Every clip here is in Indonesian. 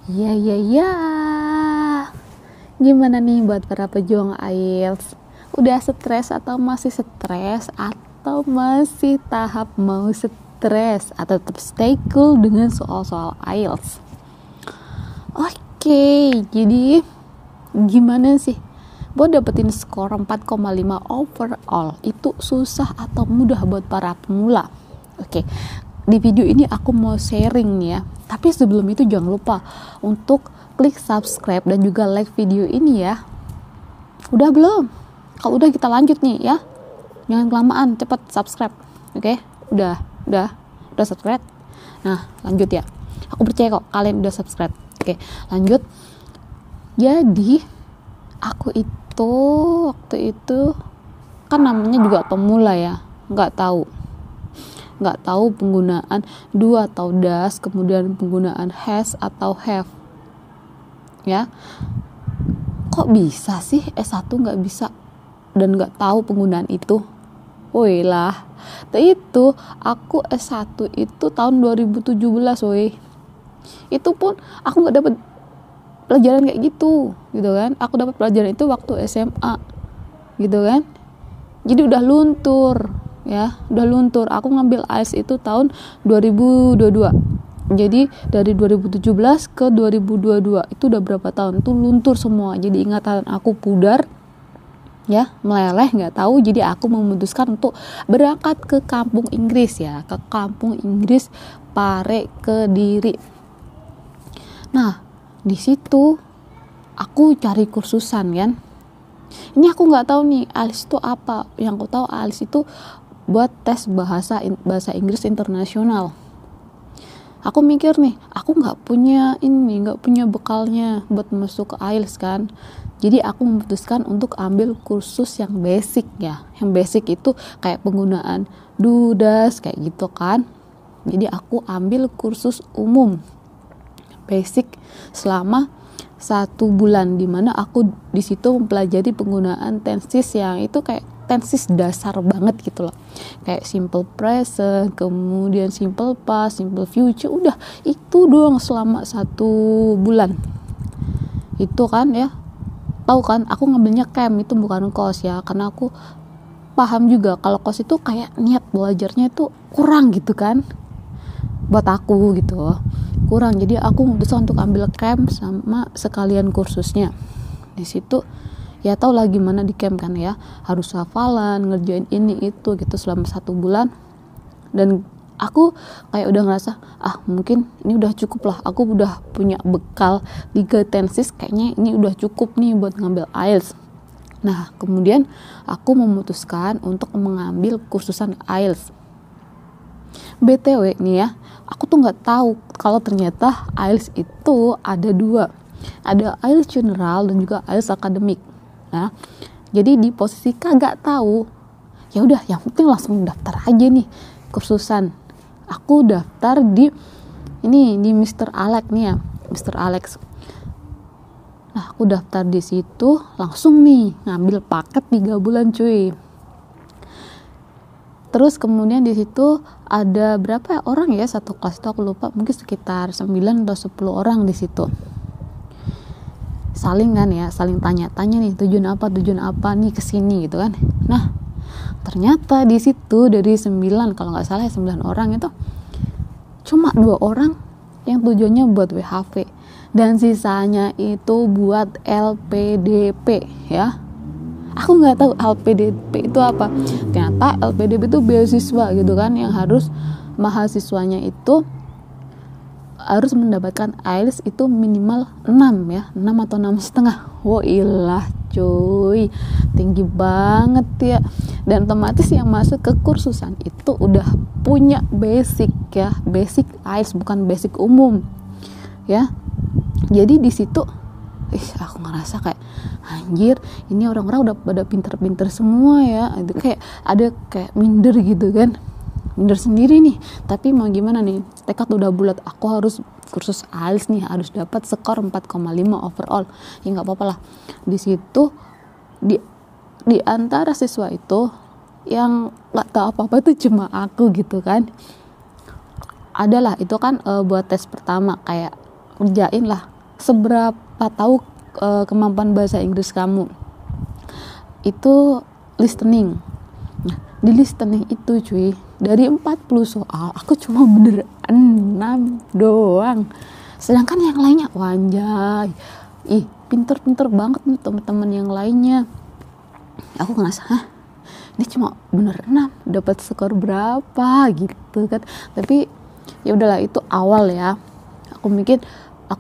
Ya. Gimana nih buat para pejuang IELTS? Udah stres atau masih stres? Atau masih tahap mau stres? Atau tetap stay cool dengan soal-soal IELTS? Oke, jadi gimana sih buat dapetin skor 4,5 overall? Itu susah atau mudah buat para pemula? Oke, di video ini aku mau sharing nih ya. Tapi sebelum itu jangan lupa untuk klik subscribe dan juga like video ini ya. Udah belum? Kalau udah kita lanjut nih ya. Jangan kelamaan, cepet subscribe. Oke? Udah subscribe. Nah, lanjut ya. Aku percaya kok kalian udah subscribe. Oke, lanjut. Jadi, aku itu waktu itu kan namanya juga pemula ya. Nggak tahu penggunaan do atau does, kemudian penggunaan has atau have ya. Kok bisa sih S1 nggak bisa dan nggak tahu penggunaan itu? Woi lah, itu aku S1 itu tahun 2017 woi. Itu pun aku nggak dapet pelajaran kayak gitu kan. Aku dapat pelajaran itu waktu SMA gitu kan. Jadi udah luntur. Aku ngambil IELTS itu tahun 2022. Jadi dari 2017 ke 2022 itu udah berapa tahun tuh luntur semua. Jadi ingatan aku pudar ya, meleleh, nggak tahu. Jadi aku memutuskan untuk berangkat ke kampung Inggris ya, ke kampung Inggris Pare Kediri. Nah, di situ aku cari kursusan kan. Ini aku nggak tahu nih IELTS itu apa. Yang aku tahu IELTS itu buat tes bahasa Inggris internasional. Aku mikir nih, aku nggak punya bekalnya buat masuk ke IELTS kan. Jadi aku memutuskan untuk ambil kursus yang basic ya. Yang basic itu kayak penggunaan do, does kayak gitu kan. Jadi aku ambil kursus umum basic selama 1 bulan, dimana aku di situ mempelajari penggunaan tenses yang itu kayak tenses dasar banget gitu loh, kayak simple present, kemudian simple past, simple future, udah itu doang selama 1 bulan itu kan ya. Tahu kan aku ngambilnya camp, itu bukan course ya, karena aku paham juga kalau course itu kayak niat belajarnya itu kurang gitu kan buat aku gitu, kurang. Jadi aku memutuskan untuk ambil camp sama sekalian kursusnya. Di situ ya tau lah gimana di camp kan ya, harus hafalan, ngerjain ini itu gitu selama 1 bulan. Dan aku kayak udah ngerasa mungkin ini udah cukup lah, aku udah punya bekal 3 tenses, kayaknya ini udah cukup nih buat ngambil IELTS. Nah kemudian aku memutuskan untuk mengambil kursusan IELTS. BTW nih ya, aku tuh nggak tahu kalau ternyata IELTS itu ada 2, ada IELTS general dan juga IELTS akademik. Nah, jadi di posisi kagak tahu, ya udah yang penting langsung daftar aja nih kursusan. Aku daftar di Mr. Alex nih ya, Mr. Alex. Nah, aku daftar di situ langsung nih ngambil paket 3 bulan cuy. Terus kemudian di situ ada berapa orang ya satu kelas itu, aku lupa, mungkin sekitar 9 atau 10 orang di situ. Saling tanya-tanya nih tujuan apa nih kesini gitu kan. Nah ternyata di situ dari 9, kalau nggak salah 9 orang itu cuma 2 orang yang tujuannya buat WHV dan sisanya itu buat LPDP ya. Aku nggak tahu LPDP itu apa. Ternyata LPDP itu beasiswa gitu kan, yang harus mahasiswanya itu harus mendapatkan IELTS itu minimal 6 ya, 6 atau 6,5. Wah ilah cuy, tinggi banget ya. Dan otomatis yang masuk ke kursusan itu udah punya basic ya, basic IELTS, bukan basic umum ya. Jadi di situ aku ngerasa kayak anjir, ini orang-orang udah pada pinter-pinter semua ya. Itu kayak ada kayak minder gitu kan, minder sendiri nih. Tapi mau gimana nih, tekad udah bulat, aku harus kursus IELTS nih, harus dapat skor 4,5 overall. Ya nggak apa-apa lah. Di situ di antara siswa itu yang nggak tahu apa-apa itu cuma aku gitu kan. Adalah itu kan buat tes pertama, kayak kerjain lah seberapa tahu kemampuan bahasa Inggris kamu itu listening. Nah, di listening itu cuy, dari 40 soal aku cuma bener 6 doang, sedangkan yang lainnya wanjay, pinter-pinter banget nih teman-teman yang lainnya. Aku ngerasa, ini cuma bener 6, dapat skor berapa gitu kan. Tapi ya udahlah, itu awal ya. Aku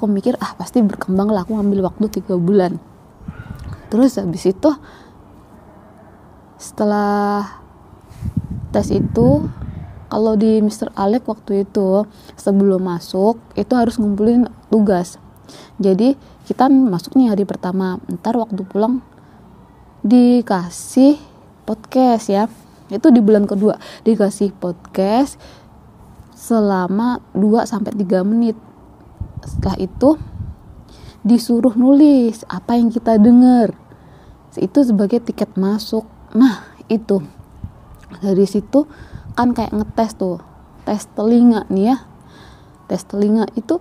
mikir pasti berkembang lah, aku ambil waktu 3 bulan. Terus habis itu setelah tes itu, kalau di Mr. Alec waktu itu sebelum masuk itu harus ngumpulin tugas. Jadi kita masuknya hari pertama, ntar waktu pulang dikasih podcast ya. Itu di bulan kedua dikasih podcast selama 2-3 menit. Setelah itu disuruh nulis apa yang kita dengar. Itu sebagai tiket masuk. Nah, itu dari situ kan kayak ngetes tuh, tes telinga nih ya. Tes telinga itu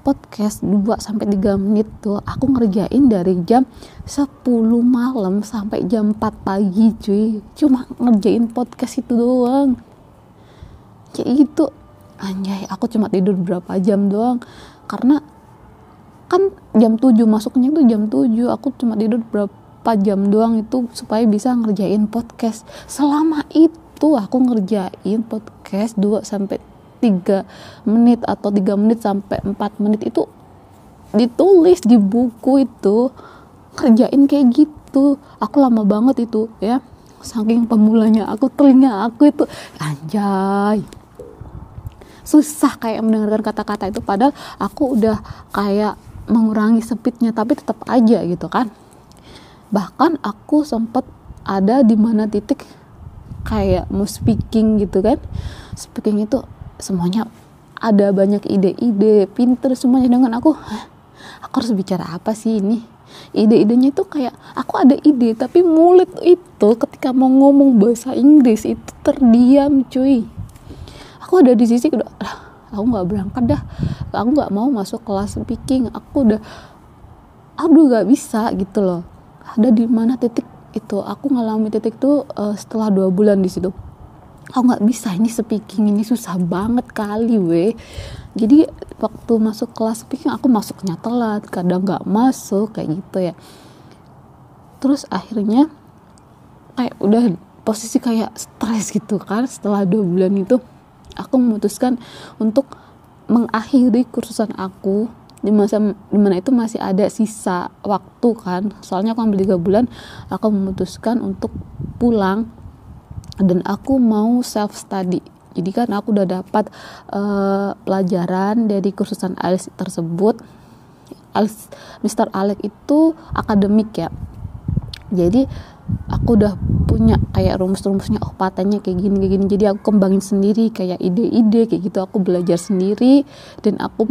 podcast 2-3 menit tuh aku ngerjain dari jam 10 malam sampai jam 4 pagi cuy. Cuma ngerjain podcast itu doang. Kayak gitu. Anjay, aku cuma tidur berapa jam doang. Karena kan jam 7 masuknya itu jam 7, aku cuma tidur berapa jam doang itu supaya bisa ngerjain podcast. Selama itu aku ngerjain podcast 2-3 menit atau 3 menit sampai 4 menit itu ditulis di buku itu, kerjain kayak gitu. Aku lama banget itu ya, saking pemulanya aku, telinga aku itu anjay susah kayak mendengarkan kata-kata itu, padahal aku udah kayak mengurangi speednya tapi tetap aja gitu kan. Bahkan aku sempat ada di mana titik kayak mau speaking gitu kan. Speaking itu semuanya ada banyak ide-ide, pinter semuanya, dengan aku harus bicara apa sih ini. Ide-idenya itu kayak aku ada ide tapi mulut itu ketika mau ngomong bahasa Inggris itu terdiam cuy. Aku ada di sisi udah, aku nggak berangkat dah, aku nggak mau masuk kelas speaking, aku udah gak bisa gitu loh. Ada di mana titik itu aku ngalami titik tuh setelah 2 bulan di situ. Aku nggak bisa, ini speaking ini susah banget kali weh. Jadi waktu masuk kelas speaking aku masuknya telat, kadang nggak masuk kayak gitu ya. Terus akhirnya kayak udah posisi kayak stres gitu kan. Setelah 2 bulan itu aku memutuskan untuk mengakhiri kursusan aku dimana itu masih ada sisa waktu kan, soalnya aku ambil 3 bulan. Aku memutuskan untuk pulang dan aku mau self study. Jadi kan aku udah dapat pelajaran dari kursusan IELTS tersebut. Mr. Alec itu akademik ya, jadi aku udah punya kayak rumus-rumusnya, patternnya kayak gini. Jadi aku kembangin sendiri kayak ide-ide kayak gitu, aku belajar sendiri. Dan aku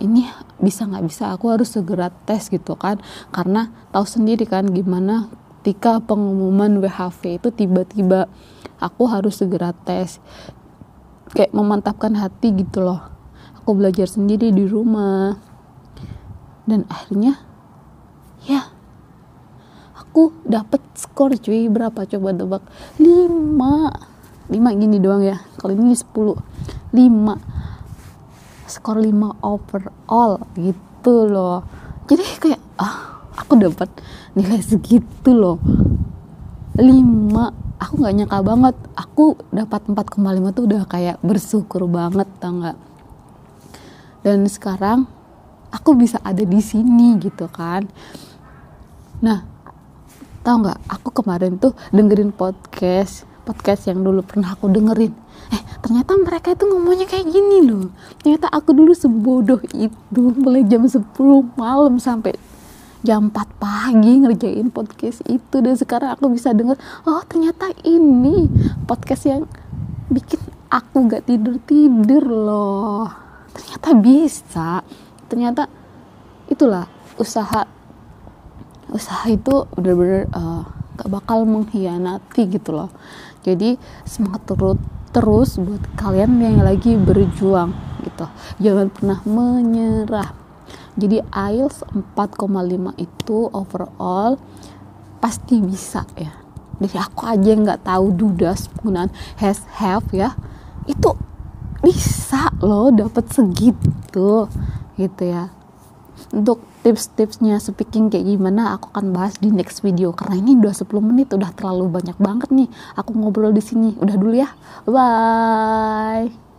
ini bisa nggak bisa, aku harus segera tes gitu kan, karena tahu sendiri kan gimana ketika pengumuman WHV itu tiba-tiba, aku harus segera tes, kayak memantapkan hati gitu loh. Aku belajar sendiri di rumah dan akhirnya ya aku dapat skor cuy. Berapa coba tebak? 5 gini doang ya, kalau ini 10, 5 skor 5 overall gitu loh. Jadi kayak aku dapat nilai segitu loh, 5. Aku nggak nyangka banget, aku dapat 4,5 tuh udah kayak bersyukur banget, tau nggak? Dan sekarang aku bisa ada di sini gitu kan. Nah, tahu nggak, aku kemarin tuh dengerin podcast yang dulu pernah aku dengerin. Ternyata mereka itu ngomongnya kayak gini loh. Ternyata aku dulu sebodoh itu, mulai jam 10 malam sampai jam 4 pagi ngerjain podcast itu. Dan sekarang aku bisa denger, ternyata ini podcast yang bikin aku gak tidur loh. Ternyata bisa. Ternyata itulah usaha itu bener-bener gak bakal mengkhianati gitu loh. Jadi semangat terus buat kalian yang lagi berjuang gitu. Jangan pernah menyerah. Jadi IELTS 4,5 itu overall pasti bisa ya. Dari aku aja yang nggak tahu dudas penggunaan has have ya, itu bisa loh dapat segitu gitu ya. Untuk tips-tipsnya speaking kayak gimana aku akan bahas di next video, karena ini udah 10 menit, udah terlalu banyak banget nih aku ngobrol di sini. Udah dulu ya, bye.